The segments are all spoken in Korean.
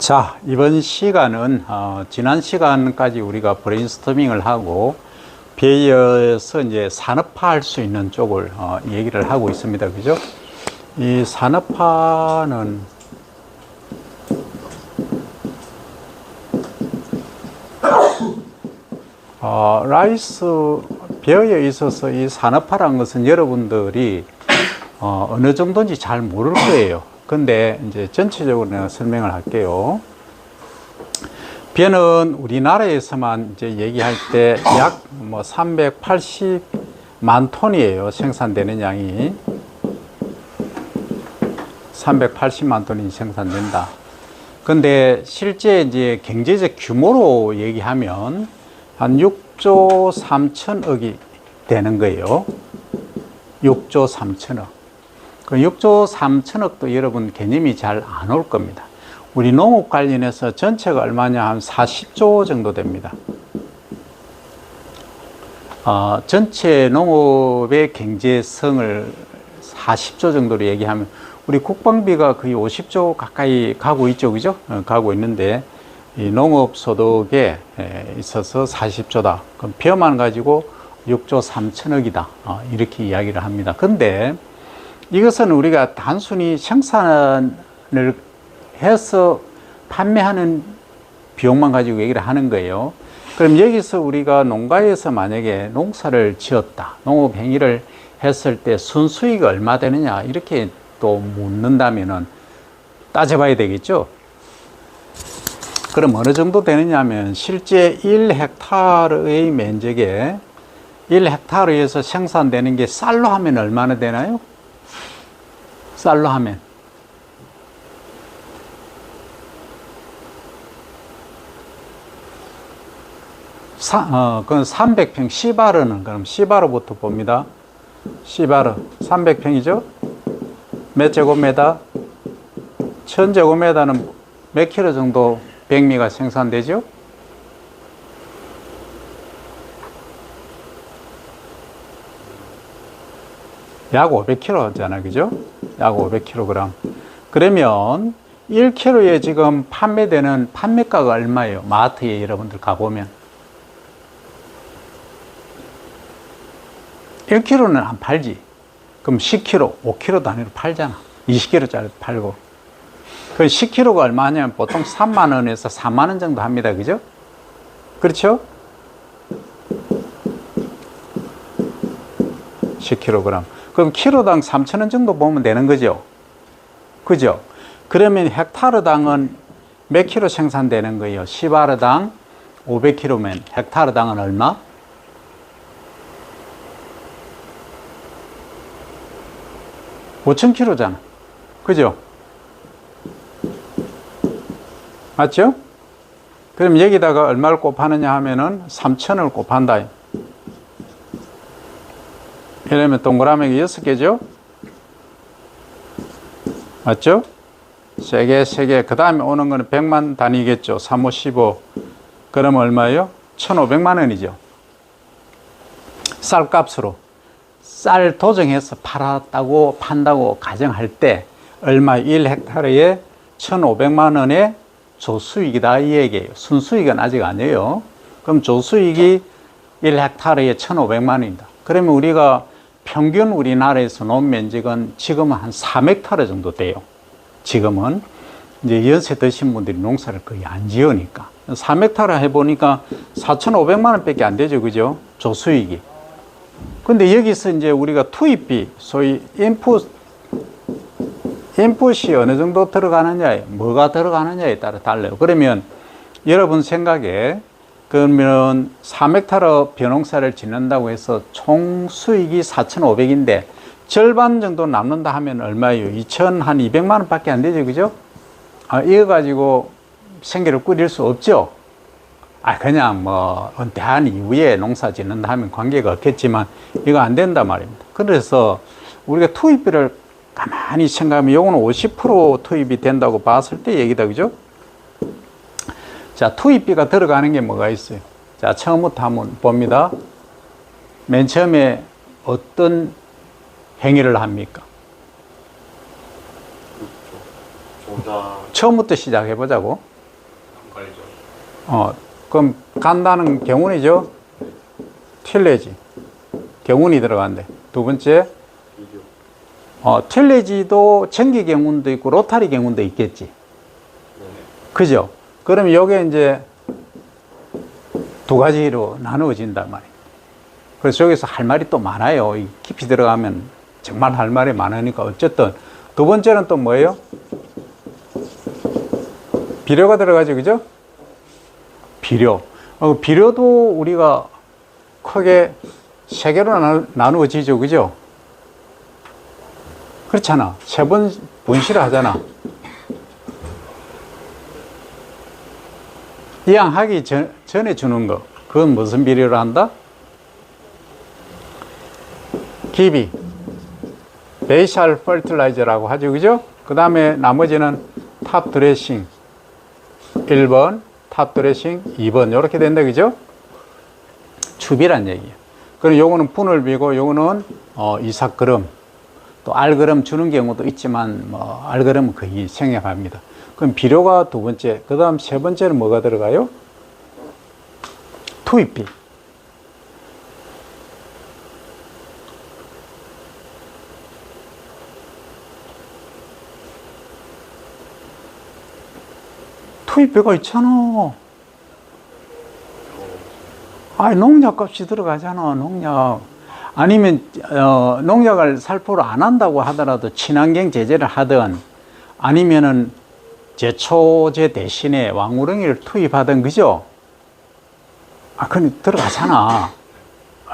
자, 이번 시간은 지난 시간까지 우리가 브레인스토밍을 하고 비이어서 이제 산업화할 수 있는 쪽을 얘기를 하고 있습니다. 그죠? 이 산업화는 라이스 베어에 있어서 이 산업화라는 것은 여러분들이 어느 정도인지 잘 모를 거예요. 근데 이제 전체적으로 내가 설명을 할게요. 베어는 우리나라에서만 이제 얘기할 때 약 380만 톤이에요. 생산되는 양이 380만 톤이 생산된다. 근데 실제 이제 경제적 규모로 얘기하면 한 6조 3천억이 되는 거예요. 6조 3천억. 그 6조 3천억도 여러분 개념이 잘 안 올 겁니다. 우리 농업 관련해서 전체가 얼마냐 한 40조 정도 됩니다. 전체 농업의 경제성을 40조 정도로 얘기하면 우리 국방비가 거의 50조 가까이 가고 있죠, 그죠? 가고 있는데 이 농업 소득에 있어서 40조다. 그럼 베어만 가지고 6조 3천억이다. 이렇게 이야기를 합니다. 근데 이것은 우리가 단순히 생산을 해서 판매하는 비용만 가지고 얘기를 하는 거예요. 그럼 여기서 우리가 농가에서 만약에 농사를 지었다, 농업 행위를 했을 때 순수익이 얼마 되느냐 이렇게 또 묻는다면은 따져봐야 되겠죠. 그럼 어느 정도 되느냐 하면 실제 1헥타르의 면적에 1헥타르에서 생산되는 게 쌀로 하면 얼마나 되나요? 쌀로 하면 그건 300평 시바르는 그럼 시바르부터 봅니다. 시바르 300평이죠? 몇 제곱미터? 1000제곱미터는 몇 킬로 정도 백미가 생산되죠? 약 500kg잖아요. 그죠? 약 500kg. 그러면 1kg에 지금 판매되는 판매가가 얼마예요? 마트에 여러분들 가보면. 1kg는 안 팔지. 그럼 10kg, 5kg 단위로 팔잖아. 20kg짜리 팔고. 그 10kg가 얼마냐면 보통 3만원에서 4만원 정도 합니다. 그죠? 그렇죠? 10kg. 그럼 키로당 3,000원 정도 보면 되는 거죠. 그죠? 그러면 헥타르당은 몇 킬로 생산되는 거예요? 시바르당 500kg면 헥타르당은 얼마? 5,000kg잖아. 그죠? 맞죠? 그럼 여기다가 얼마를 곱하느냐 하면은 3,000을 곱한다. 이러면 동그라미가 6개죠? 맞죠? 3개. 그 다음에 오는 거는 100만 단위겠죠? 3, 5, 15. 그러면 얼마예요? 1,500만 원이죠. 쌀값으로. 쌀 도정해서 팔았다고, 판다고 가정할 때, 얼마 1헥타르에 1,500만 원의 조수익이다. 이 얘기예요. 순수익은 아직 아니에요. 그럼 조수익이 1헥타르에 1,500만 원입니다. 그러면 우리가 평균 우리나라에서 농 면적은 지금은 한 3헥타르 정도 돼요. 지금은 이제 연세 드신 분들이 농사를 거의 안 지으니까 3헥타르 해보니까 4,500만 원 밖에 안 되죠. 그죠? 조수익이. 근데 여기서 이제 우리가 투입비, 소위 인풋이 어느 정도 들어가느냐에, 뭐가 들어가느냐에 따라 달라요. 그러면 여러분 생각에 그러면 3헥타르 벼농사를 짓는다고 해서 총 수익이 4,500인데 절반 정도 남는다 하면 얼마예요? 2,200만 원 밖에 안 되죠. 그죠? 이거 가지고 생계를 꾸릴 수 없죠. 그냥 은퇴한 이후에 농사 짓는다 하면 관계가 없겠지만 이거 안 된단 말입니다. 그래서 우리가 투입비를 가만히 생각하면 요거는 50% 투입이 된다고 봤을 때 얘기다. 그죠? 자, 투입비가 들어가는 게 뭐가 있어요? 자, 처음부터 한번 봅니다. 맨 처음에 어떤 행위를 합니까? 조작. 처음부터 시작해 보자고. 그럼 간다는 경운이죠. 틸레지. 경운이 들어간대. 두 번째, 틸레지도 전기 경운도 있고 로타리 경운도 있겠지. 그죠? 그럼 요게 이제 두 가지로 나누어진단 말이에요. 그래서 여기서 할 말이 또 많아요. 깊이 들어가면 정말 할 말이 많으니까 어쨌든 두 번째는 또 뭐예요? 비료가 들어가죠. 그죠? 비료. 비료도 우리가 크게 세 개로 나누어지죠. 그죠? 그렇잖아. 세 번 분실을 하잖아. 이양하기 전에 주는 거. 그건 무슨 비료를 한다? 기비. 베이셜 퍼틸라이저라고 하죠. 그죠? 그 다음에 나머지는 탑 드레싱. 1번, 탑 드레싱 2번. 이렇게 된다. 그죠? 추비란 얘기예요. 그럼 요거는 분을비고 요거는 이삭그름. 또 알그름 주는 경우도 있지만 알그름은 거의 생략합니다. 그럼 비료가 두 번째. 그 다음 세 번째는 뭐가 들어가요? 투입비. 투입비가 있잖아. 농약값이 들어가잖아. 농약. 아니면 농약을 살포를 안 한다고 하더라도 친환경 제재를 하든 아니면은 제초제 대신에 왕우렁이를 투입하든 그죠? 그건 들어가잖아.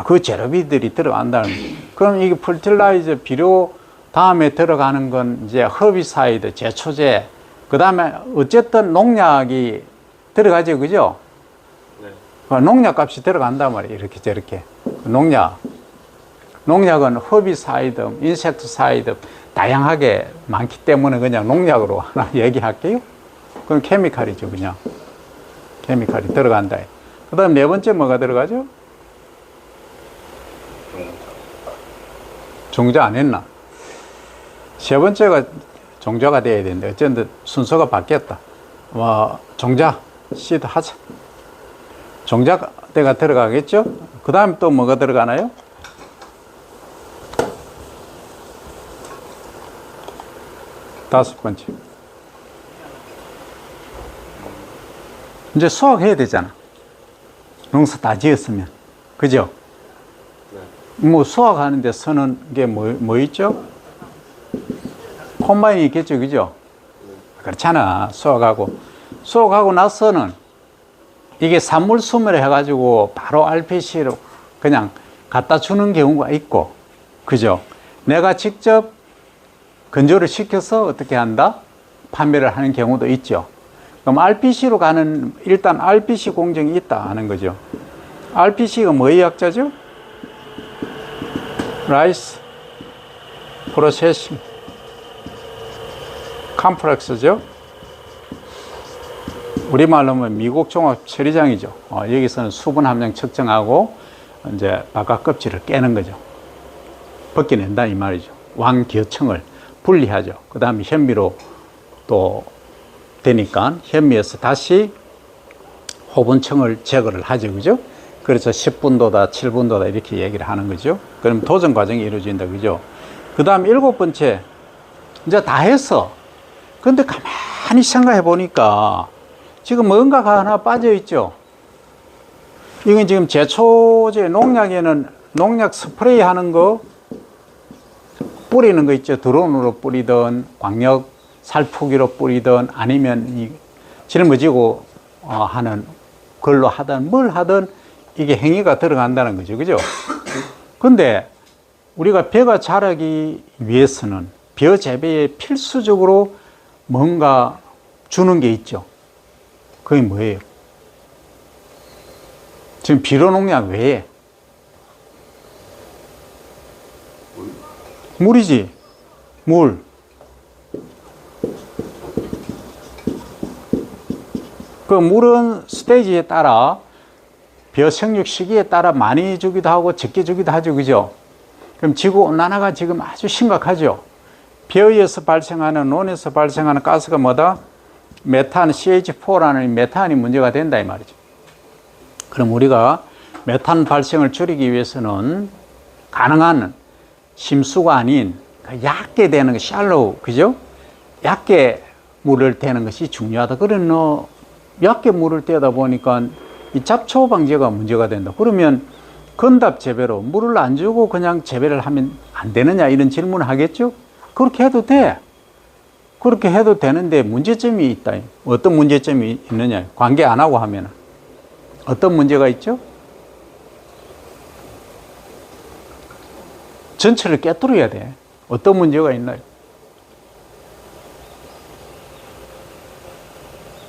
그 재료비들이 들어간다는. 그럼 이게 퍼틸라이저 비료 다음에 들어가는 건 이제 허비사이드, 제초제, 그 다음에 어쨌든 농약이 들어가죠. 그죠? 네. 농약 값이 들어간단 말이에요. 이렇게 저렇게. 농약은 허비사이드, 인섹트사이드 다양하게 많기 때문에 그냥 농약으로 하나 얘기할게요. 그럼 케미칼이죠. 그냥 케미칼이 들어간다. 그 다음 네 번째 뭐가 들어가죠? 종자 안 했나? 세 번째가 종자가 돼야 되는데 어쨌든 순서가 바뀌었다. 종자 시드 하자. 종자대가 들어가겠죠? 그 다음 또 뭐가 들어가나요? 다섯 번째. 이제 수확해야 되잖아. 농사 다 지었으면. 그죠? 뭐 수확하는데 쓰는 게 뭐 있죠? 콤바인이 있겠죠. 그죠? 그렇잖아. 수확하고 나서는 이게 산물수멸 해가지고 바로 RPC로 그냥 갖다 주는 경우가 있고, 그죠? 내가 직접 건조를 시켜서 어떻게 한다? 판매를 하는 경우도 있죠. 그럼 RPC로 가는, 일단 RPC 공정이 있다 하는 거죠. RPC가 뭐의 약자죠? 라이스 프로세싱 컴플렉스죠. 우리말로 하면 미국 종합 처리장이죠. 여기서는 수분 함량 측정하고 이제 바깥 껍질을 깨는 거죠. 벗겨낸다 이 말이죠. 왕겨층을 분리하죠. 그 다음에 현미로 또 되니까 현미에서 다시 호분층을 제거를 하죠. 그죠? 그래서 10분도다, 7분도다 이렇게 얘기를 하는 거죠. 그럼 도전 과정이 이루어진다. 그죠? 그 다음 일곱 번째, 이제 다 했어. 근데 가만히 생각해 보니까 지금 뭔가가 하나 빠져 있죠. 이건 지금 제초제 농약에는 농약 스프레이 하는 거 뿌리는 거 있죠. 드론으로 뿌리든 광역 살포기로 뿌리든 아니면 이 짊어지고 하는 걸로 하든 뭘 하든 이게 행위가 들어간다는 거죠. 그죠? 근데 우리가 벼가 자라기 위해서는 벼 재배에 필수적으로 뭔가 주는 게 있죠. 그게 뭐예요? 지금 비료농약 외에 물이지. 물. 그 물은 스테이지에 따라 벼 생육 시기에 따라 많이 주기도 하고 적게 주기도 하죠. 그죠? 그럼 지구온난화가 지금 아주 심각하죠. 벼에서 발생하는, 논에서 발생하는 가스가 뭐다? 메탄 CH4라는 메탄이 문제가 된다 이 말이죠. 그럼 우리가 메탄 발생을 줄이기 위해서는 가능한 심수가 아닌 얕게 되는 샬로우, 그죠? 얕게 물을 대는 것이 중요하다. 그러나 얕게 물을 떼다 보니까 이 잡초 방제가 문제가 된다. 그러면 건답 재배로 물을 안 주고 그냥 재배를 하면 안 되느냐 이런 질문을 하겠죠? 그렇게 해도 돼. 그렇게 해도 되는데 문제점이 있다. 어떤 문제점이 있느냐? 관계 안 하고 하면 어떤 문제가 있죠? 전체를 깨뜨려야 돼. 어떤 문제가 있나요?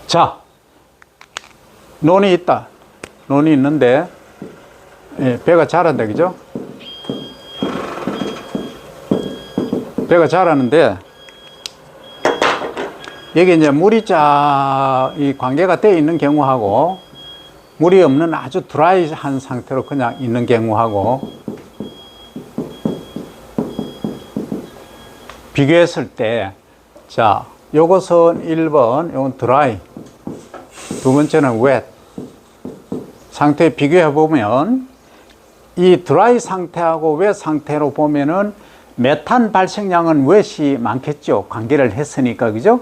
자, 논이 있다. 논이 있는데, 예, 배가 자란다, 그죠? 배가 자라는데, 여기 이제 물이 이 관계가 되어 있는 경우하고, 물이 없는 아주 드라이한 상태로 그냥 있는 경우하고, 비교했을 때, 자, 요것은 1번, 요건 드라이. 두 번째는 웻. 상태 비교해 보면, 이 드라이 상태하고 웻 상태로 보면은 메탄 발생량은 웻이 많겠죠. 관계를 했으니까, 그죠?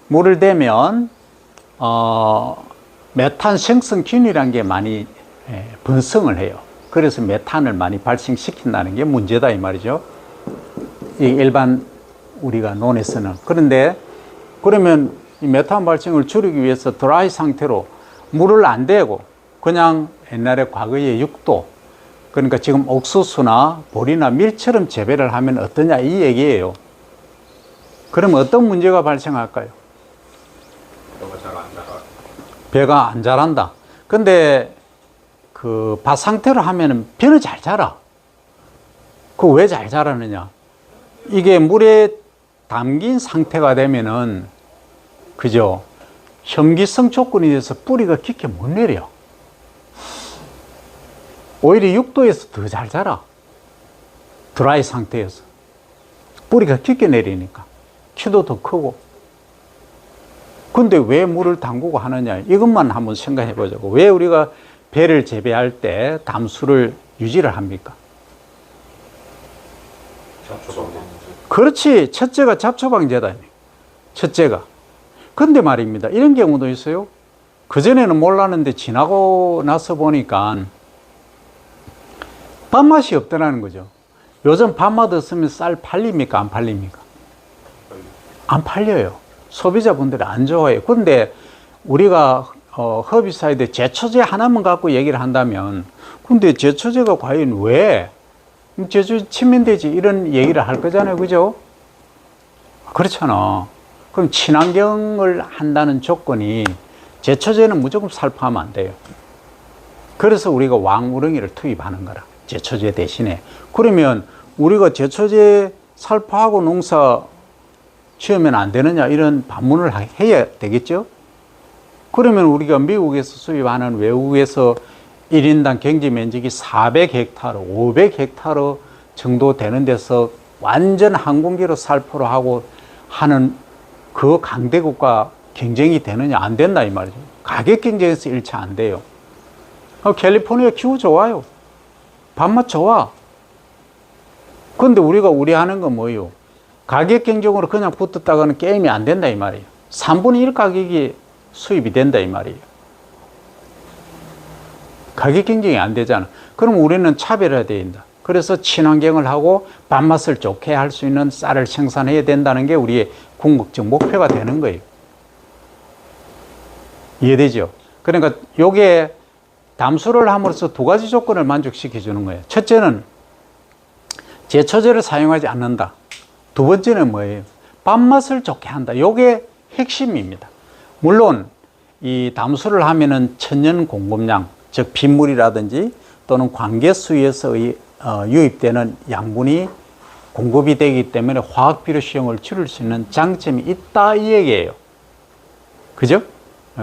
물을 대면, 메탄 생성균이라는 게 많이 번성을 해요. 그래서 메탄을 많이 발생시킨다는 게 문제다, 이 말이죠. 이 일반 우리가 논에서는. 그런데, 그러면 이 메탄 발생을 줄이기 위해서 드라이 상태로 물을 안 대고 그냥 옛날에 과거에 6도, 그러니까 지금 옥수수나 보리나 밀처럼 재배를 하면 어떠냐 이 얘기예요. 그럼 어떤 문제가 발생할까요? 배가 안 자란다. 근데 그 밭 상태로 하면은 배는 잘 자라. 그 왜 잘 자라느냐? 이게 물에 담긴 상태가 되면은, 그죠? 현기성 조건이 돼서 뿌리가 깊게 못 내려. 오히려 6도에서 더 잘 자라. 드라이 상태에서. 뿌리가 깊게 내리니까. 키도 더 크고. 근데 왜 물을 담그고 하느냐? 이것만 한번 생각해 보자고. 왜 우리가 배를 재배할 때 담수를 유지를 합니까? 그렇지. 첫째가 잡초방제다. 첫째가. 근데 말입니다. 이런 경우도 있어요. 그전에는 몰랐는데 지나고 나서 보니까 밥맛이 없더라는 거죠. 요즘 밥맛 없으면 쌀 팔립니까? 안 팔립니까? 안 팔려요. 소비자분들이 안 좋아해요. 근데 우리가 허비사이드에 제초제 하나만 갖고 얘기를 한다면, 근데 제초제가 과연 왜? 제초제 치면 되지. 이런 얘기를 할 거잖아요. 그죠? 그렇잖아. 그럼 친환경을 한다는 조건이 제초제는 무조건 살포하면 안 돼요. 그래서 우리가 왕우렁이를 투입하는 거라. 제초제 대신에. 그러면 우리가 제초제 살포하고 농사 지으면 안 되느냐 이런 반문을 해야 되겠죠. 그러면 우리가 미국에서 수입하는 외국에서 1인당 경제 면적이 400헥타르, 500헥타르 정도 되는 데서 완전 항공기로 살포를 하고 하는 그 강대국과 경쟁이 되느냐? 안 된다 이 말이죠. 가격 경쟁에서 일치 안 돼요. 캘리포니아 기후 좋아요. 밥맛 좋아. 근데 우리가 우려하는 건 뭐예요? 가격 경쟁으로 그냥 붙었다가는 게임이 안 된다 이 말이에요. 3분의 1 가격이 수입이 된다 이 말이에요. 가격 경쟁이 안 되잖아. 그럼 우리는 차별해야 된다. 그래서 친환경을 하고 밥맛을 좋게 할 수 있는 쌀을 생산해야 된다는 게 우리의 궁극적 목표가 되는 거예요. 이해되죠? 그러니까 요게 담수를 함으로써 두 가지 조건을 만족시켜 주는 거예요. 첫째는 제초제를 사용하지 않는다. 두 번째는 뭐예요? 밥맛을 좋게 한다. 요게 핵심입니다. 물론 이 담수를 하면은 천연 공급량, 즉 빗물이라든지 또는 관계수에서 유입되는 양분이 공급이 되기 때문에 화학 비료 시용을 줄일 수 있는 장점이 있다 이 얘기예요. 그죠?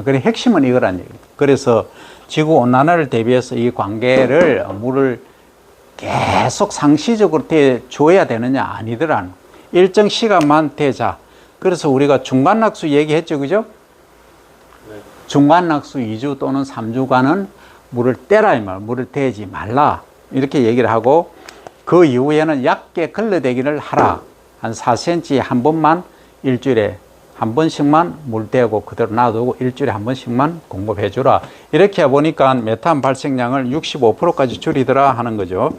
그래 핵심은 이거란 얘기입니다. 그래서 지구 온난화를 대비해서 이 관계를 물을 계속 상시적으로 대줘야 되느냐 아니더라는 일정 시간만 대자. 그래서 우리가 중간락수 얘기했죠, 그죠? 중간 낙수 2주 또는 3주간은 물을 떼라 이 말, 물을 대지 말라 이렇게 얘기를 하고 그 이후에는 얕게 걸러대기를 하라. 한 4cm 한 번만 일주일에 한 번씩만 물 대고 그대로 놔두고 일주일에 한 번씩만 공급해 주라. 이렇게 해보니까 메탄 발생량을 65%까지 줄이더라 하는 거죠.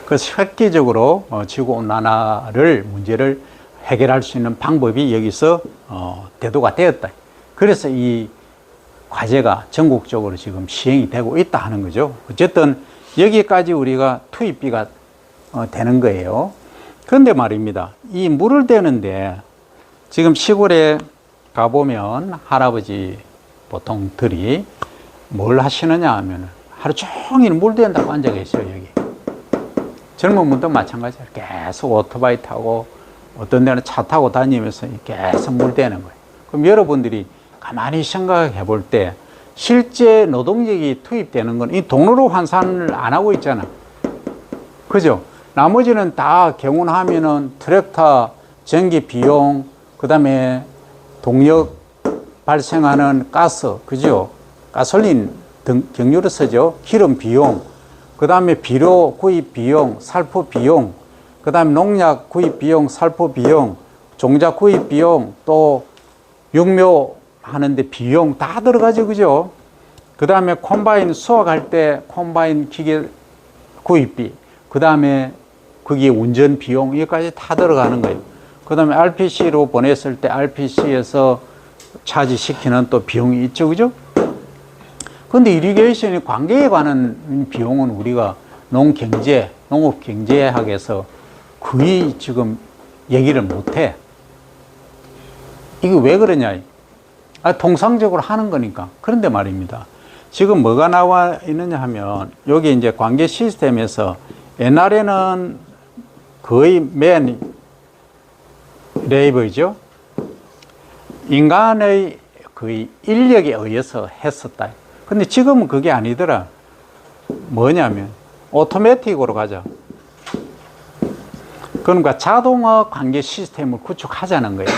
그래서 획기적으로 지구온난화를 문제를 해결할 수 있는 방법이 여기서 대두가 되었다. 그래서 이 과제가 전국적으로 지금 시행이 되고 있다 하는 거죠. 어쨌든 여기까지 우리가 투입비가 되는 거예요. 그런데 말입니다. 이 물을 대는데 지금 시골에 가보면 할아버지 보통들이 뭘 하시느냐 하면 하루 종일 물 대는다고 앉아 계셔요. 여기 젊은 분도 마찬가지예요. 계속 오토바이 타고 어떤 데는 차 타고 다니면서 계속 물 대는 거예요. 그럼 여러분들이 가만히 생각해 볼 때 실제 노동력이 투입되는 건 이 돈으로 환산을 안 하고 있잖아. 그죠? 나머지는 다 경운하면은 트랙터, 전기 비용, 그 다음에 동력 발생하는 가스, 그죠? 가솔린 등 경유를 쓰죠. 기름 비용, 그 다음에 비료 구입 비용, 살포 비용, 그 다음에 농약 구입 비용, 살포 비용, 종자 구입 비용, 또 육묘 하는데 비용 다 들어가죠. 그죠? 그 다음에 콤바인 수확할 때 콤바인 기계 구입비, 그 다음에 거기에 운전 비용, 여기까지 다 들어가는 거예요. 그 다음에 RPC로 보냈을 때 RPC에서 차지시키는 또 비용이 있죠. 그죠? 근데 이리게이션이 관계에 관한 비용은 우리가 농경제, 농업경제학에서 거의 지금 얘기를 못해. 이게 왜 그러냐? 통상적으로 하는 거니까. 그런데 말입니다. 지금 뭐가 나와 있느냐 하면 여기 이제 관계 시스템에서 옛날에는 거의 맨 레이버죠. 인간의 거의 인력에 의해서 했었다. 근데 지금은 그게 아니더라. 뭐냐면 오토매틱으로 가자. 그러니까 자동화 관계 시스템을 구축하자는 거예요.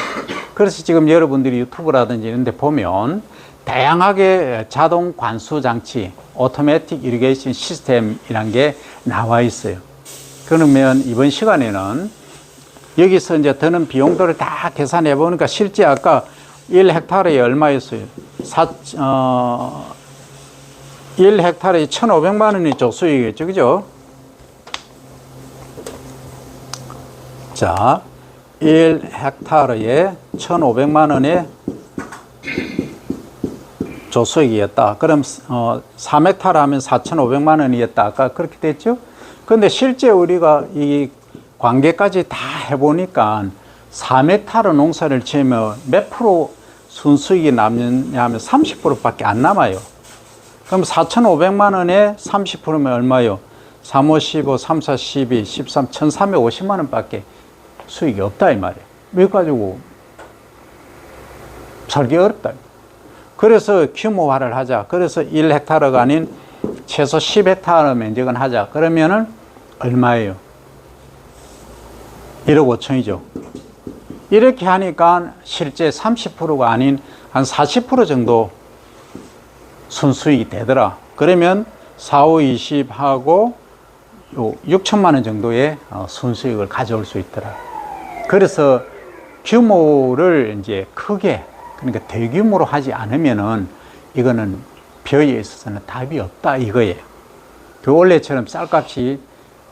그래서 지금 여러분들이 유튜브라든지 이런 데 보면 다양하게 자동 관수 장치, 오토매틱 이리게이션 시스템이란 게 나와 있어요. 그러면 이번 시간에는 여기서 이제 드는 비용들을 다 계산해 보니까 실제 아까 1헥타르에 얼마였어요? 1헥타르에 1,500만 원이 조수익이겠죠. 그죠? 자, 1헥타르에 1,500만 원의 조수익이었다. 그럼 3헥타르 하면 4,500만 원이었다. 아까 그렇게 됐죠? 근데 실제 우리가 이 관계까지 다 해보니까 3헥타르 농사를 지으면 몇 프로 순수익이 남느냐 하면 30%밖에 안 남아요. 그럼 4,500만 원에 30%면 얼마요? 3, 5, 15, 3, 4, 12, 13, 1,350만 원밖에 수익이 없다 이 말이에요. 왜 가지고 살기 어렵다. 그래서 규모화를 하자. 그래서 1헥타르가 아닌 최소 10헥타르 면적은 하자. 그러면은 얼마예요? 1억 5천이죠. 이렇게 하니까 실제 30%가 아닌 한 40% 정도 순수익이 되더라. 그러면 4, 5, 20 하고 6천만 원 정도의 순수익을 가져올 수 있더라. 그래서 규모를 이제 크게, 그러니까 대규모로 하지 않으면은 이거는 벼에 있어서는 답이 없다 이거예요. 그 원래처럼 쌀값이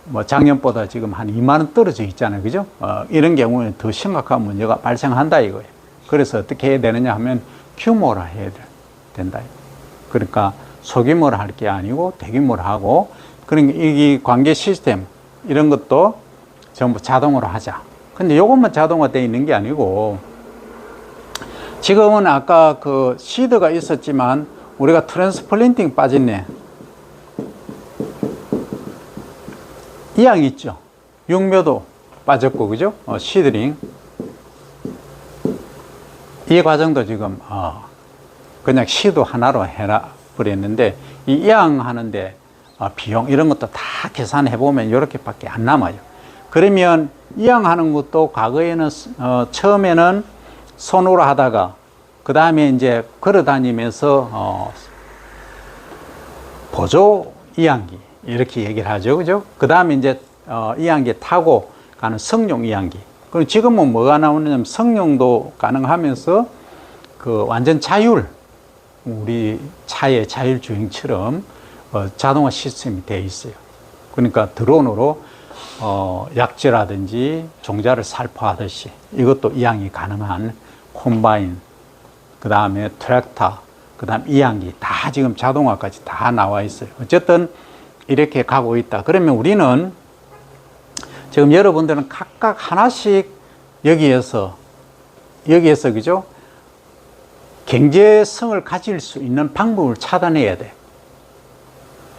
뭐 작년보다 지금 한 2만 원 떨어져 있잖아요. 그죠? 이런 경우에는 더 심각한 문제가 발생한다 이거예요. 그래서 어떻게 해야 되느냐 하면 규모로 해야 된다. 그러니까 소규모로 할 게 아니고 대규모로 하고, 그러니까 이 관계 시스템 이런 것도 전부 자동으로 하자. 근데 이것만 자동화되어 있는 게 아니고 지금은 아까 그 시드가 있었지만 우리가 트랜스플랜팅 빠졌네. 이양 있죠. 육묘도 빠졌고, 그죠? 시드링. 이 과정도 지금, 그냥 시도 하나로 해라 버렸는데, 이 이양하는데, 비용, 이런 것도 다 계산해보면 이렇게 밖에 안 남아요. 그러면 이양하는 것도 과거에는, 처음에는 손으로 하다가, 그 다음에 이제 걸어 다니면서 보조 이항기 이렇게 얘기를 하죠, 그죠? 그 다음에 이제 이항기 타고 가는 성용 이항기. 그리고 지금은 뭐가 나오냐면 성용도 가능하면서 그 완전 자율, 우리 차의 자율 주행처럼 자동화 시스템이 되어 있어요. 그러니까 드론으로 약지라든지 종자를 살포하듯이 이것도 이항이 가능한 콤바인, 그 다음에 트랙터, 그 다음 이항기 다 지금 자동화까지 다 나와 있어요. 어쨌든 이렇게 가고 있다. 그러면 우리는 지금 여러분들은 각각 하나씩 여기에서 그죠? 경제성을 가질 수 있는 방법을 찾아내야 돼.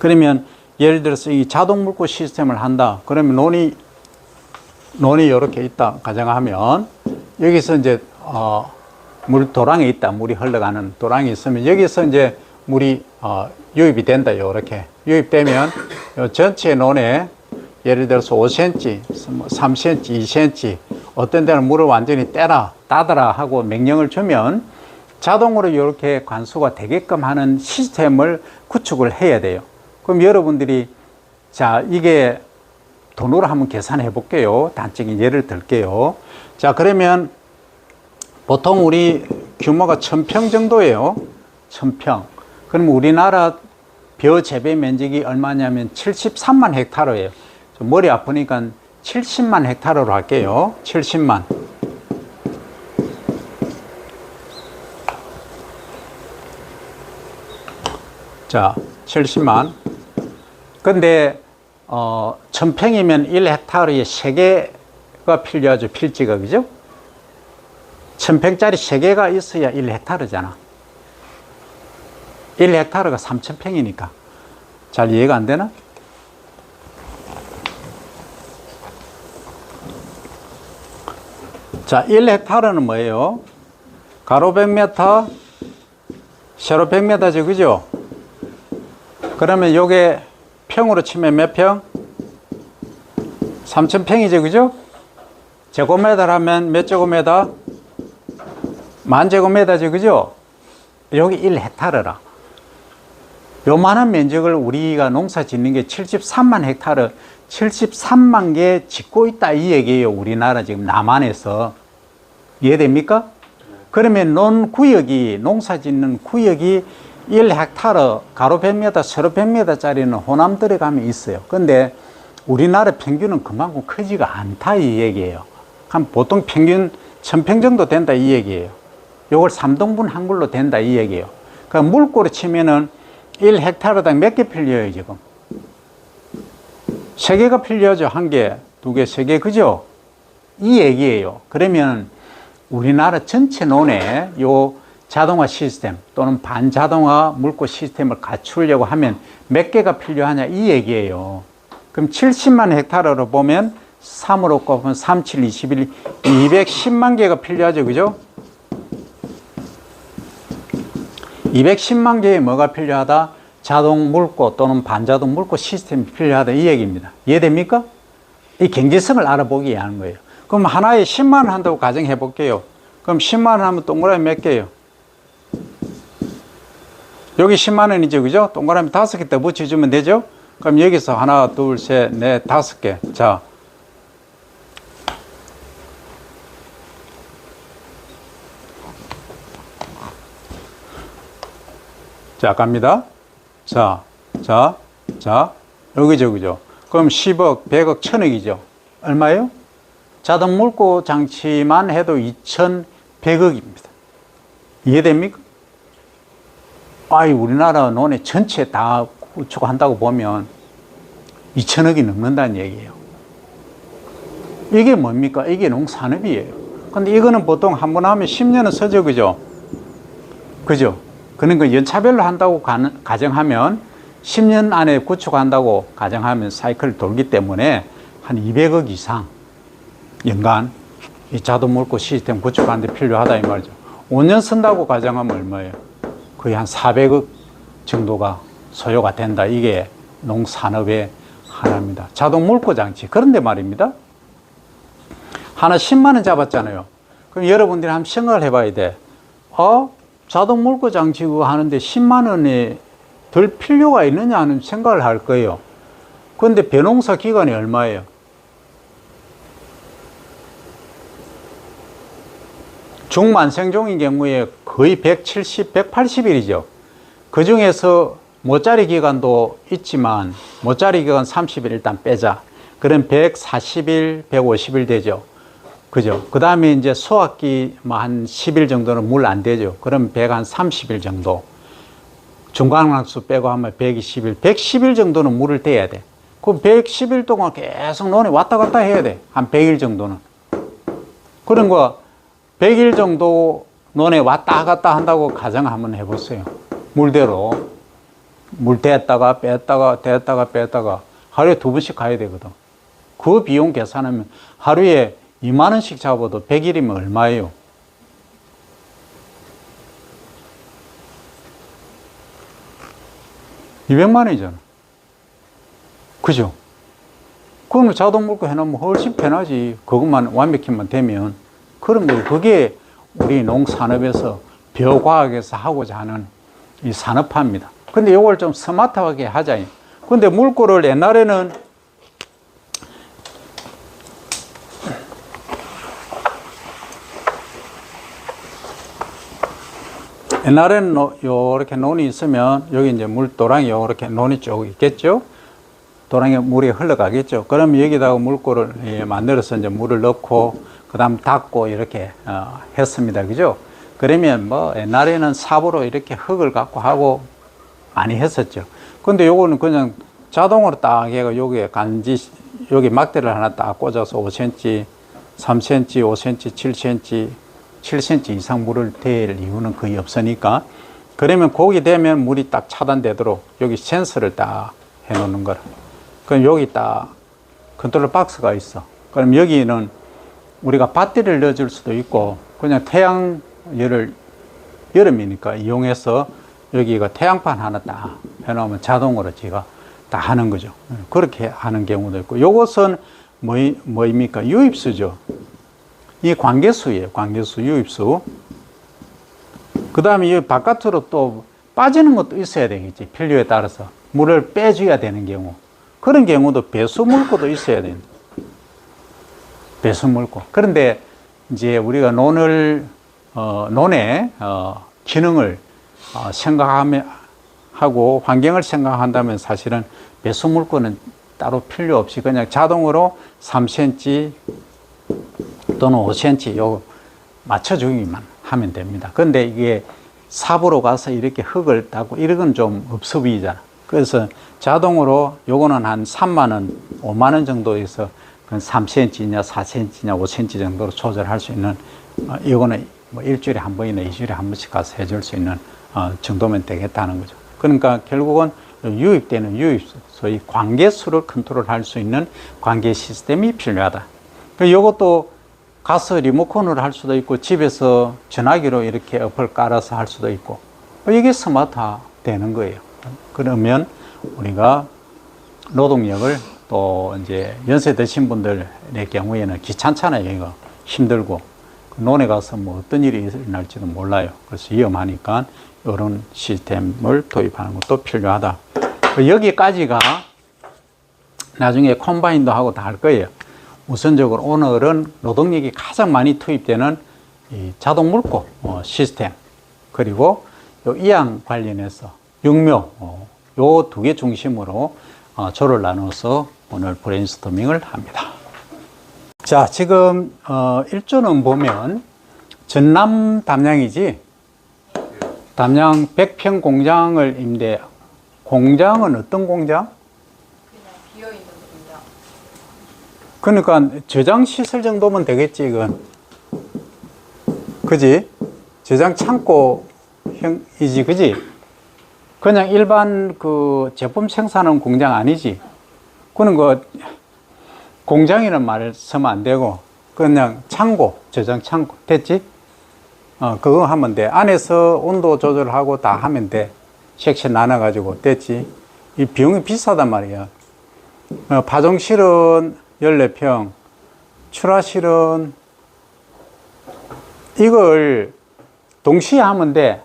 그러면 예를 들어서 이 자동 물고 시스템을 한다. 그러면 논이 이렇게 있다 가정하면 여기서 이제 도랑이 있다. 물이 흘러가는 도랑이 있으면 여기서 이제 물이 유입이 된다. 이렇게 유입되면 전체 논에 예를 들어서 5cm, 3cm, 2cm 어떤 데는 물을 완전히 따더라 하고 명령을 주면 자동으로 이렇게 관수가 되게끔 하는 시스템을 구축을 해야 돼요. 그럼 여러분들이 자, 이게 돈으로 한번 계산해 볼게요. 단적인 예를 들게요. 자, 그러면 보통 우리 규모가 1000평 정도예요. 1000평. 그럼 우리나라 벼 재배 면적이 얼마냐면 73만 헥타르예요. 좀 머리 아프니까 70만 헥타르로 할게요. 70만. 자, 70만. 근데 1000평이면 1헥타르에 3개가 필요하죠. 필지가, 그죠? 1000평짜리 3개가 있어야 1헥타르잖아. 1헥타르가 3000평이니까. 잘 이해가 안 되나? 자, 1헥타르는 뭐예요? 가로 100m, 세로 100m죠, 그죠? 그러면 요게 평으로 치면 몇 평? 3000평이죠, 그죠? 제곱미터 하면 몇 제곱미터? 10,000제곱미터죠, 그죠? 여기 1헥타르라. 요만한 면적을 우리가 농사 짓는 게 73만 헥타르, 73만 개 짓고 있다 이 얘기예요. 우리나라 지금 남한에서. 이해됩니까? 그러면 논구역이, 농사 짓는 구역이 1헥타르, 가로 100m, 세로 100m 짜리는 호남 들어가면 있어요. 근데 우리나라 평균은 그만큼 크지가 않다 이 얘기예요. 한 보통 평균 1000평 정도 된다 이 얘기예요. 요걸 3등분 한글로 된다 이 얘기예요. 그러니까 물고로 치면은 1헥타르당 몇 개 필요해요, 지금? 3개가 필요하죠. 1개, 2개, 3개, 그죠? 이 얘기예요. 그러면 우리나라 전체 논에 요 자동화 시스템 또는 반자동화 물고 시스템을 갖추려고 하면 몇 개가 필요하냐 이 얘기예요. 그럼 70만 헥타르로 보면 3으로 곱하면 3, 7, 21, 210만 개가 필요하죠. 그죠? 210만 개의 뭐가 필요하다? 자동 물고 또는 반자동 물고 시스템이 필요하다 이 얘기입니다. 이해됩니까? 이 경제성을 알아보기 위해 하는 거예요. 그럼 하나에 10만 원 한다고 가정해 볼게요. 그럼 10만 원 하면 동그라미 몇 개예요? 여기 10만 원이죠, 그죠? 동그라미 5개 더 붙여주면 되죠? 그럼 여기서 하나, 둘, 셋, 넷, 5개. 자. 자, 갑니다. 자, 여기죠, 그죠? 그럼 10억, 100억, 1000억이죠. 얼마예요? 자동 물고 장치만 해도 2100억입니다. 이해됩니까? 아이, 우리나라 논에 전체 다 구축한다고 보면 2000억이 넘는다는 얘기예요. 이게 뭡니까? 이게 농산업이에요. 근데 이거는 보통 한 번 하면 10년은 서죠, 그죠? 그죠? 그러니까 연차별로 한다고 가정하면 10년 안에 구축한다고 가정하면 사이클을 돌기 때문에 한 200억 이상 연간 이 자동 물고 시스템 구축하는데 필요하다 이 말이죠. 5년 쓴다고 가정하면 얼마예요? 거의 한 400억 정도가 소요가 된다. 이게 농산업의 하나입니다. 자동 물고 장치. 그런데 말입니다. 하나 10만 원 잡았잖아요. 그럼 여러분들이 한번 생각을 해봐야 돼. 자동 물고 장치 그거 하는데 10만 원에 덜 필요가 있느냐 하는 생각을 할 거예요. 그런데 벼농사 기간이 얼마예요? 중만생종인 경우에 거의 170, 180일이죠. 그 중에서 모짜리 기간도 있지만 모짜리 기간 30일 일단 빼자. 그럼 140일, 150일 되죠. 그죠? 그 다음에 이제 수확기 한 10일 정도는 물 안 되죠. 그럼 130일 정도. 중간학수 빼고 하면 120일, 110일 정도는 물을 떼야 돼. 그럼 110일 동안 계속 논에 왔다 갔다 해야 돼. 한 100일 정도는. 그런 거 100일 정도 논에 왔다 갔다 한다고 가정 한번 해보세요. 물대로. 물 뗐다가 뺐다가 뗐다가 뺐다가 하루에 2번씩 가야 되거든. 그 비용 계산하면 하루에 2만 원씩 잡아도 100일이면 얼마예요? $200만 원이잖아. 그죠? 그러면 자동 물고 해놓으면 훨씬 편하지. 그것만 완벽히만 되면. 그러면 그게 우리 농산업에서 벼과학에서 하고자 하는 이 산업화입니다. 근데 이걸 좀 스마트하게 하자. 근데 물고를 옛날에는 요렇게 논이 있으면 여기 이제 물도랑이 요렇게 논이 쭉 있겠죠? 도랑에 물이 흘러가겠죠? 그러면 여기다가 물고를 만들어서 이제 물을 넣고 그 다음 닫고 이렇게 했습니다. 그죠? 그러면 뭐 옛날에는 삽으로 이렇게 흙을 갖고 하고 많이 했었죠. 근데 요거는 그냥 자동으로 딱 해가 여기에 여기 막대를 하나 딱 꽂아서 5cm, 3cm, 5cm, 7cm, 7cm 이상 물을 댈 이유는 거의 없으니까. 그러면 거기 되면 물이 딱 차단되도록 여기 센서를 딱 해놓는 거라. 그럼 여기 딱 컨트롤 박스가 있어. 그럼 여기는 우리가 배터리를 넣어줄 수도 있고 그냥 태양열을 여름이니까 이용해서 여기가 태양판 하나 딱 해놓으면 자동으로 지가 다 하는 거죠. 그렇게 하는 경우도 있고, 요것은 뭐입니까? 유입수죠. 이 관계수예요. 관계수, 유입수. 그 다음에 이 바깥으로 또 빠지는 것도 있어야 되겠지. 필요에 따라서. 물을 빼줘야 되는 경우. 그런 경우도 배수 물고도 있어야 됩니다. 배수 물고. 그런데 이제 우리가 논의 기능을 생각하고 환경을 생각한다면 사실은 배수 물고는 따로 필요 없이 그냥 자동으로 3cm 또는 5cm 요 맞춰주기만 하면 됩니다. 그런데 이게 삽으로 가서 이렇게 흙을 닦고 이런 건 좀 없어 보이잖아. 그래서 자동으로 요거는 한 3만 원, 5만 원 정도에서 3cm냐 4cm냐 5cm 정도로 조절할 수 있는 이거는 뭐 일주일에 한 번이나 2주일에 한 번씩 가서 해줄 수 있는 정도면 되겠다는 거죠. 그러니까 결국은 유입되는 유입수, 소위 관계수를 컨트롤할 수 있는 관계 시스템이 필요하다. 이것도 가서 리모컨으로 할 수도 있고 집에서 전화기로 이렇게 어플 깔아서 할 수도 있고 이게 스마트화 되는 거예요. 그러면 우리가 노동력을 또 이제 연세 드신 분들의 경우에는 귀찮잖아요. 이거 힘들고 논에 가서 뭐 어떤 일이 일어날지도 몰라요. 그래서 위험하니까 이런 시스템을 도입하는 것도 필요하다. 여기까지가 나중에 콤바인도 하고 다 할 거예요. 우선적으로 오늘은 노동력이 가장 많이 투입되는 이 자동 물고 시스템, 그리고 요 이양 관련해서 육묘 요 두 개 중심으로 조를 나눠서 오늘 브레인스토밍을 합니다. 자, 지금 1조는 보면 전남 담양이지, 담양 100평 공장을 공장은 어떤 공장? 그냥 비어있는 공장. 그러니까 저장 시설 정도면 되겠지, 이건. 그지? 저장 창고형이지, 그지? 그냥 일반 그 제품 생산하는 공장 아니지. 그는 공장이라는 말을 쓰면 안 되고, 그냥 창고, 저장 창고. 됐지? 그거 하면 돼. 안에서 온도 조절하고 다 하면 돼. 섹션 나눠가지고. 됐지? 이 비용이 비싸단 말이야. 파종실은 14평, 출하실은 이걸 동시에 하면 돼.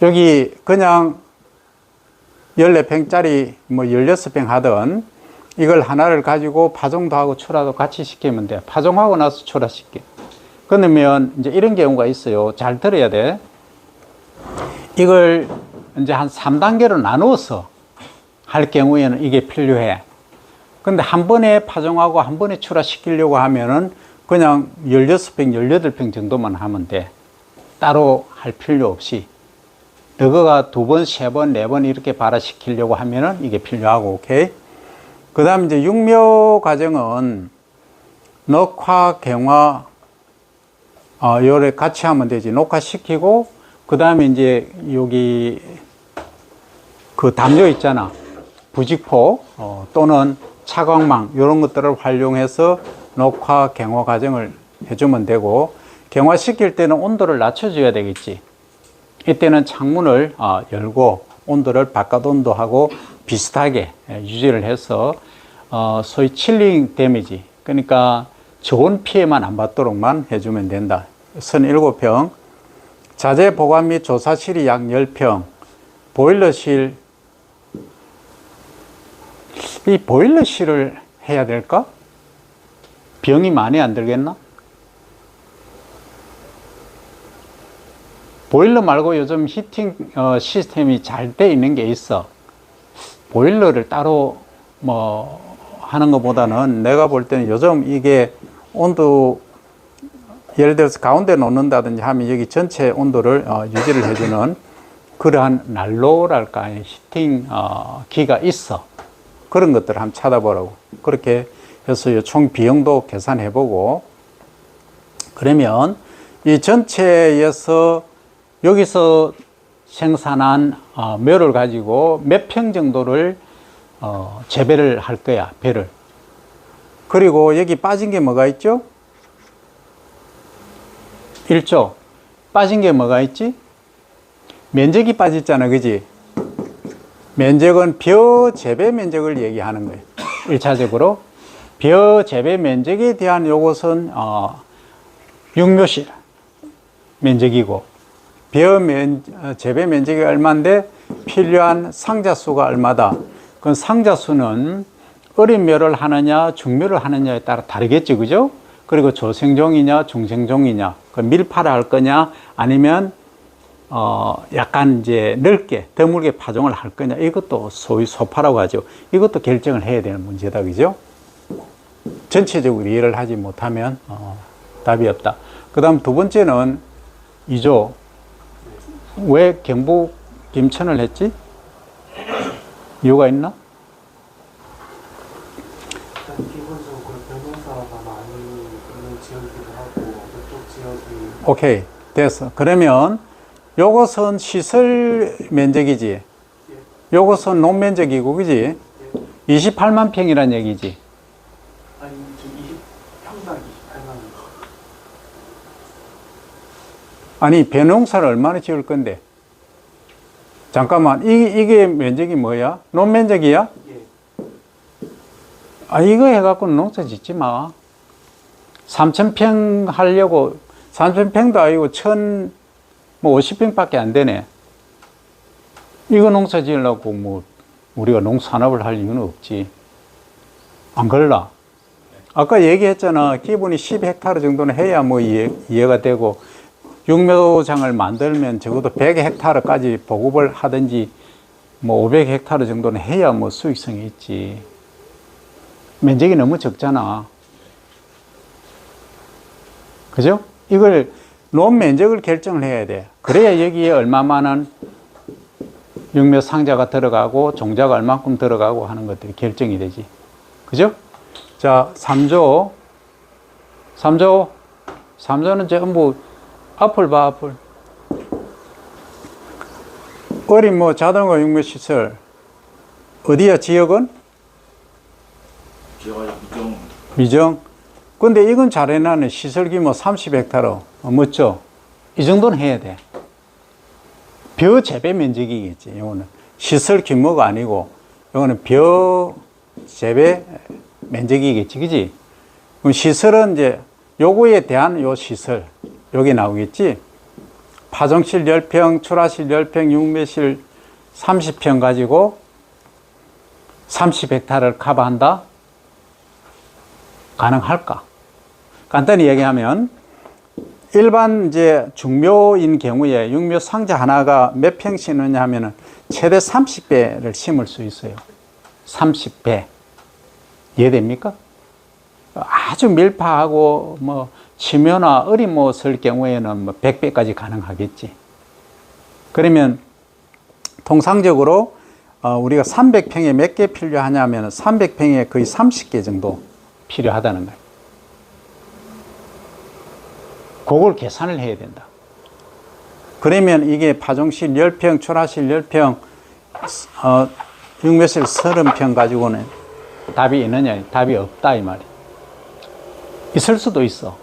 여기 그냥 14평짜리 뭐 16평 하던 이걸 하나를 가지고 파종도 하고 출하도 같이 시키면 돼. 파종하고 나서 출하시켜. 그러면 이제 이런 경우가 있어요. 잘 들어야 돼. 이걸 이제 한 3단계로 나누어서 할 경우에는 이게 필요해. 근데 한 번에 파종하고 한 번에 출하시키려고 하면은 그냥 16평, 18평 정도만 하면 돼. 따로 할 필요 없이. 너가 2번, 3번, 4번 이렇게 발화시키려고 하면은 이게 필요하고, 오케이? 그 다음 이제 육묘 과정은 녹화, 경화, 요래 같이 하면 되지. 녹화시키고, 그 다음에 이제 여기 그 담요 있잖아. 부직포, 또는 차광망, 이런 것들을 활용해서 녹화, 경화 과정을 해주면 되고, 경화시킬 때는 온도를 낮춰줘야 되겠지. 이때는 창문을 열고 온도를 바깥 온도하고 비슷하게 유지를 해서 소위 칠링 데미지, 그러니까 좋은 피해만 안 받도록만 해주면 된다. 선 7평, 자재 보관 및 조사실이 약 10평, 보일러실, 이 보일러실을 해야 될까? 병이 많이 안 들겠나? 보일러 말고 요즘 히팅 시스템이 잘 돼 있는 게 있어. 보일러를 따로 뭐 하는 것보다는 내가 볼 때는 요즘 이게 온도, 예를 들어서 가운데 놓는다든지 하면 여기 전체 온도를 유지를 해주는 그러한 난로랄까 히팅 기가 있어. 그런 것들을 한번 찾아보라고. 그렇게 해서 총 비용도 계산해보고, 그러면 이 전체에서 여기서 생산한 묘를 가지고 몇 평 정도를 재배를 할 거야, 배를. 그리고 여기 빠진 게 뭐가 있죠? 1조. 빠진 게 뭐가 있지? 면적이 빠졌잖아, 그지? 면적은 벼 재배 면적을 얘기하는 거예요. 1차적으로. 벼 재배 면적에 대한 요것은 육묘실 면적이고, 재배 면적이 얼마인데 필요한 상자 수가 얼마다. 그 상자 수는 어린 묘를 하느냐 중묘를 하느냐에 따라 다르겠죠, 그죠? 그리고 조생종이냐 중생종이냐, 그 밀파를 할 거냐 아니면 약간 이제 넓게 드물게 파종을 할 거냐, 이것도 소위 소파라고 하죠. 이것도 결정을 해야 되는 문제다, 그죠? 전체적으로 이해를 하지 못하면 답이 없다. 그 다음 2번째는 2조. 왜 경북 김천을 했지? 이유가 있나? 기본적으로 변호사가 많이 있는 지역이기도 하고, 이쪽 지역이. 오케이, 됐어. 그러면 요것은 시설 면적이지, 요것은 농면적이고, 그지? 28만 평이란 얘기지. 아니, 지금 20평당 28만. 아니, 벼농사를 얼마나 지을 건데? 잠깐만, 이게 면적이 뭐야? 논면적이야? 예. 이거 해갖고 농사 짓지 마. 3,000평 하려고, 3,000평도 아니고 1,050평밖에 안 되네. 이거 농사 지으려고 뭐, 우리가 농산업을 할 이유는 없지. 안 그럴라? 아까 얘기했잖아. 기본이 10헥타르 정도는 해야 뭐 이해가 되고, 육묘장을 만들면 적어도 100헥타르까지 보급을 하든지 뭐 500헥타르 정도는 해야 뭐 수익성이 있지. 면적이 너무 적잖아. 그죠? 이걸 논 면적을 결정을 해야 돼. 그래야 여기에 얼마만한 육묘 상자가 들어가고 종자가 얼만큼 들어가고 하는 것들이 결정이 되지. 그죠? 자, 3조. 3조는 전부 앞을 봐, 앞을. 어린 뭐 자동화 육묘 시설. 어디야, 지역은? 지역이 미정. 미정. 근데 이건 잘 해놨네. 시설 규모 30헥타르. 멋져. 이 정도는 해야 돼. 벼 재배 면적이겠지, 이거는. 시설 규모가 아니고, 이거는 벼 재배 면적이겠지, 그지? 그럼 시설은 이제, 요거에 대한 요 시설. 여기 나오겠지? 파종실 10평, 출하실 10평, 육묘실 30평 가지고 30헥타르를 커버한다? 가능할까? 간단히 얘기하면 일반 이제 중묘인 경우에 육묘 상자 하나가 몇 평 심느냐 하면은 최대 30배를 심을 수 있어요. 30배. 이해됩니까? 아주 밀파하고 뭐 치묘나 어림못을 경우에는 뭐 100배까지 가능하겠지. 그러면 통상적으로 우리가 300평에 몇 개 필요하냐면 300평에 거의 30개 정도 필요하다는 거예요. 그걸 계산을 해야 된다. 그러면 이게 파종실 10평, 출하실 10평, 육묘실 30평 가지고는 답이 있느냐? 답이 없다 이 말이에요. 있을 수도 있어.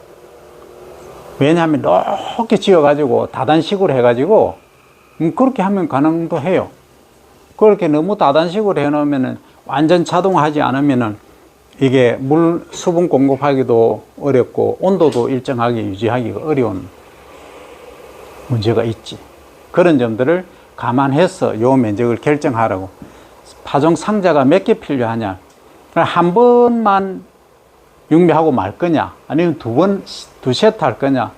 왜냐하면 높게 지어가지고 다단식으로 해가지고 그렇게 하면 가능도 해요. 그렇게 너무 다단식으로 해놓으면 완전 자동화하지 않으면은 이게 물 수분 공급하기도 어렵고 온도도 일정하게 유지하기가 어려운 문제가 있지. 그런 점들을 감안해서 요 면적을 결정하라고. 파종 상자가 몇 개 필요하냐? 한 번만 육묘하고 말 거냐? 아니면 두 세트 할 거냐?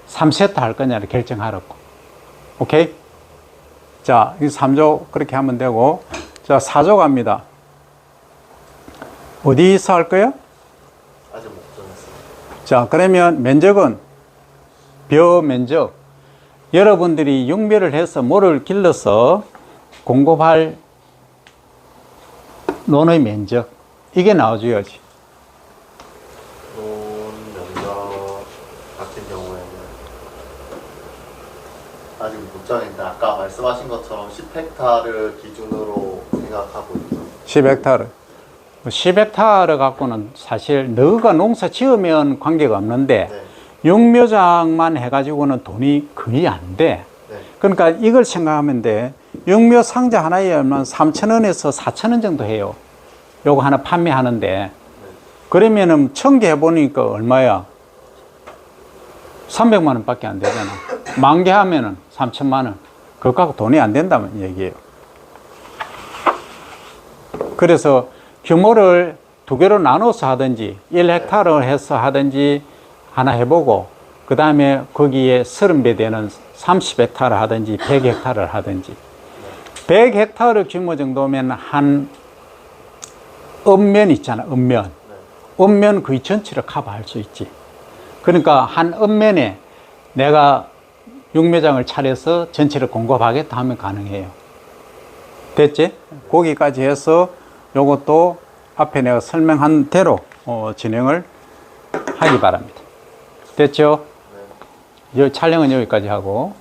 3세트 할 거냐를 결정하라고. 오케이? 자, 이 3조 그렇게 하면 되고, 자, 4조 갑니다. 어디서 할 거예요? 아직 못 정했어요. 자, 그러면 면적은 벼 면적. 여러분들이 육묘를 해서 모를 길러서 공급할 논의 면적. 이게 나와줘야지. 논 면적 같은 경우에는 아직 못 정했는데 아까 말씀하신 것처럼 10헥타를 기준으로 생각하고 있죠. 10헥타르. 10헥타르 갖고는 사실 너가 농사 지으면 관계가 없는데 네. 육묘장만 해가지고는 돈이 거의 안 돼. 네. 그러니까 이걸 생각하면 돼. 육묘 상자 하나에 얼마 3,000원에서 4,000원 정도 해요. 요거 하나 판매하는데. 그러면은 1,000개 해보니까 얼마야? 300만 원 밖에 안 되잖아. 10,000개 하면은 3,000만 원. 그거 갖고 돈이 안 된다는 얘기예요. 그래서 규모를 두 개로 나눠서 하든지 1헥타르 해서 하든지 하나 해보고 그 다음에 거기에 30배 되는 30헥타르 하든지 100헥타르를 하든지 100헥타르 규모 정도면 한 읍면 있잖아. 읍면. 읍면 거의 전체를 커버할 수 있지. 그러니까 한 읍면에 내가 육묘장을 차려서 전체를 공급하겠다 하면 가능해요. 됐지? 거기까지 해서 요것도 앞에 내가 설명한 대로 진행을 하기 바랍니다. 됐죠? 이 촬영은 여기까지 하고